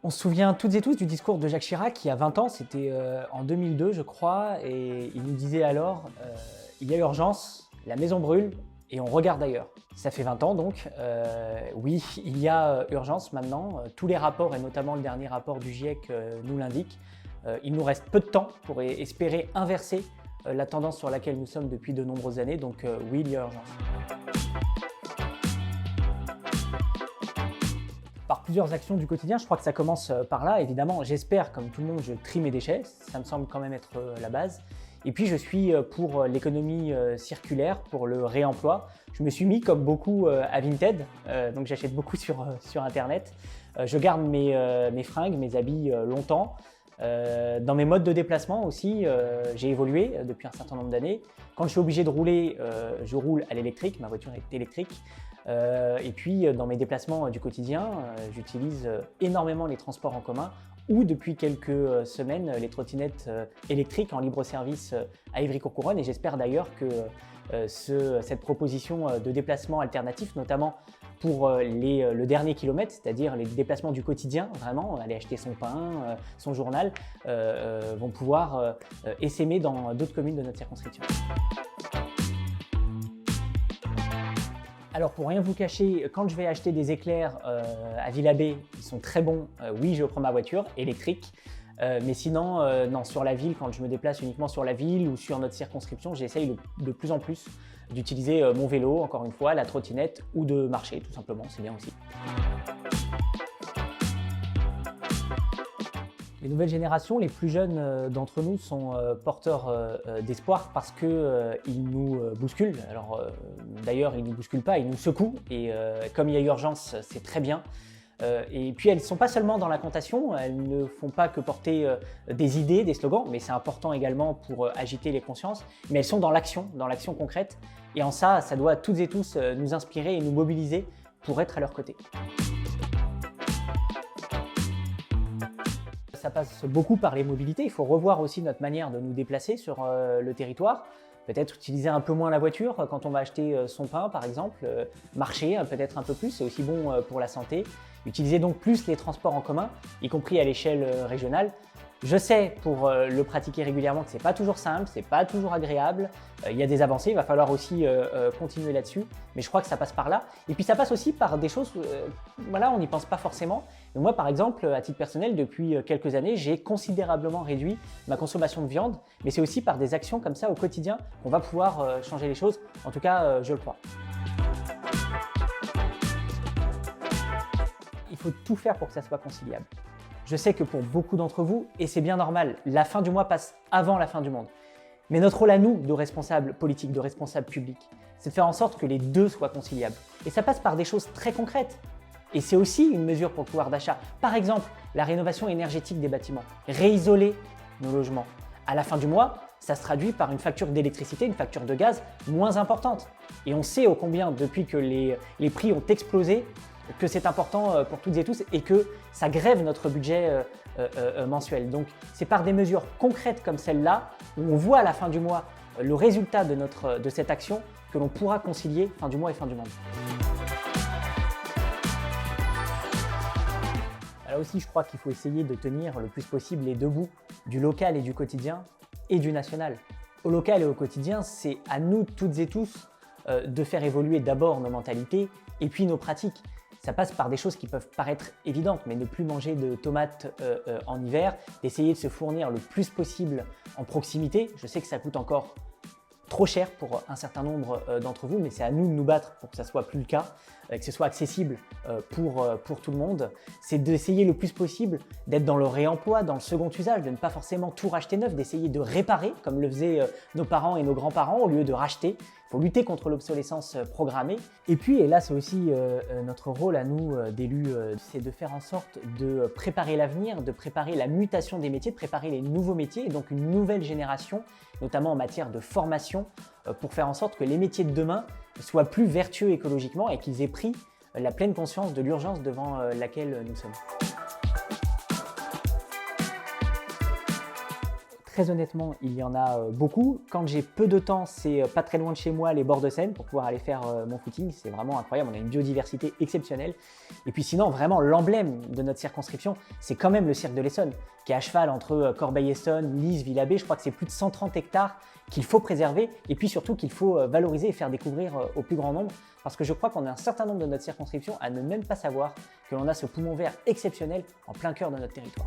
On se souvient toutes et tous du discours de Jacques Chirac il y a 20 ans, c'était en 2002 je crois, et il nous disait alors il y a urgence, la maison brûle et on regarde ailleurs. Ça fait 20 ans donc, oui, il y a urgence maintenant, tous les rapports et notamment le dernier rapport du GIEC nous l'indiquent. Il nous reste peu de temps pour espérer inverser la tendance sur laquelle nous sommes depuis de nombreuses années, donc oui, il y a urgence. Par plusieurs actions du quotidien, je crois que ça commence par là, évidemment. J'espère, comme tout le monde, je trie mes déchets, ça me semble quand même être la base. Et puis je suis pour l'économie circulaire, pour le réemploi. Je me suis mis, comme beaucoup, à Vinted, donc j'achète beaucoup sur Internet. Je garde mes fringues, mes habits longtemps. Dans mes modes de déplacement aussi, j'ai évolué depuis un certain nombre d'années. Quand je suis obligé de rouler, je roule à l'électrique, ma voiture est électrique. Et puis dans mes déplacements du quotidien, j'utilise énormément les transports en commun ou depuis quelques semaines les trottinettes électriques en libre service à Ivry-Courcouronnes, et j'espère d'ailleurs que cette proposition de déplacement alternatif, notamment pour le dernier kilomètre, c'est-à-dire les déplacements du quotidien, vraiment, aller acheter son pain, son journal, vont pouvoir essaimer dans d'autres communes de notre circonscription. Alors pour rien vous cacher, quand je vais acheter des éclairs à Villabé, ils sont très bons, oui je prends ma voiture électrique, mais sinon non, sur la ville, quand je me déplace uniquement sur la ville ou sur notre circonscription, j'essaye de plus en plus d'utiliser mon vélo, encore une fois, la trottinette, ou de marcher tout simplement, c'est bien aussi. Les nouvelles générations, les plus jeunes d'entre nous sont porteurs d'espoir parce qu'ils nous bousculent. Alors d'ailleurs, ils ne nous bousculent pas, ils nous secouent, et comme il y a urgence, c'est très bien. Et puis elles ne sont pas seulement dans la contation, elles ne font pas que porter des idées, des slogans, mais c'est important également pour agiter les consciences, mais elles sont dans l'action concrète, et en ça doit toutes et tous nous inspirer et nous mobiliser pour être à leur côté. Ça passe beaucoup par les mobilités, il faut revoir aussi notre manière de nous déplacer sur le territoire. Peut-être utiliser un peu moins la voiture quand on va acheter son pain par exemple, marcher peut-être un peu plus, c'est aussi bon pour la santé. Utiliser donc plus les transports en commun, y compris à l'échelle régionale. Je sais pour le pratiquer régulièrement que c'est pas toujours simple, c'est pas toujours agréable, il y a des avancées, il va falloir aussi continuer là-dessus, mais je crois que ça passe par là. Et puis ça passe aussi par des choses, voilà, on n'y pense pas forcément. Mais moi par exemple, à titre personnel, depuis quelques années, j'ai considérablement réduit ma consommation de viande, mais c'est aussi par des actions comme ça au quotidien qu'on va pouvoir changer les choses, en tout cas je le crois. Il faut tout faire pour que ça soit conciliable. Je sais que pour beaucoup d'entre vous, et c'est bien normal, la fin du mois passe avant la fin du monde. Mais notre rôle à nous, de responsables politiques, de responsables publics, c'est de faire en sorte que les deux soient conciliables. Et ça passe par des choses très concrètes. Et c'est aussi une mesure pour le pouvoir d'achat. Par exemple, la rénovation énergétique des bâtiments, réisoler nos logements. À la fin du mois, ça se traduit par une facture d'électricité, une facture de gaz moins importante. Et on sait ô combien, depuis que les prix ont explosé, que c'est important pour toutes et tous et que ça grève notre budget mensuel. Donc c'est par des mesures concrètes comme celle-là, où on voit à la fin du mois le résultat de cette action, que l'on pourra concilier fin du mois et fin du monde. Là aussi, je crois qu'il faut essayer de tenir le plus possible les deux bouts, du local et du quotidien, et du national. Au local et au quotidien, c'est à nous toutes et tous de faire évoluer d'abord nos mentalités et puis nos pratiques. Ça passe par des choses qui peuvent paraître évidentes, mais ne plus manger de tomates en hiver, d'essayer de se fournir le plus possible en proximité. Je sais que ça coûte encore trop cher pour un certain nombre d'entre vous, mais c'est à nous de nous battre pour que ça soit plus le cas, que ce soit accessible pour tout le monde. C'est d'essayer le plus possible d'être dans le réemploi, dans le second usage, de ne pas forcément tout racheter neuf, d'essayer de réparer comme le faisaient nos parents et nos grands-parents au lieu de racheter. Il faut lutter contre l'obsolescence programmée. Et puis, et là c'est aussi notre rôle à nous d'élus, c'est de faire en sorte de préparer l'avenir, de préparer la mutation des métiers, de préparer les nouveaux métiers et donc une nouvelle génération, notamment en matière de formation, pour faire en sorte que les métiers de demain soient plus vertueux écologiquement et qu'ils aient pris la pleine conscience de l'urgence devant laquelle nous sommes. Très honnêtement, il y en a beaucoup. Quand j'ai peu de temps, c'est pas très loin de chez moi, les bords de Seine, pour pouvoir aller faire mon footing. C'est vraiment incroyable, on a une biodiversité exceptionnelle. Et puis sinon, vraiment, l'emblème de notre circonscription, c'est quand même le cirque de l'Essonne, qui est à cheval entre Corbeil-Essonnes, Lise, Villabé. Je crois que c'est plus de 130 hectares qu'il faut préserver et puis surtout qu'il faut valoriser et faire découvrir au plus grand nombre. Parce que je crois qu'on a un certain nombre de notre circonscription à ne même pas savoir que l'on a ce poumon vert exceptionnel en plein cœur de notre territoire.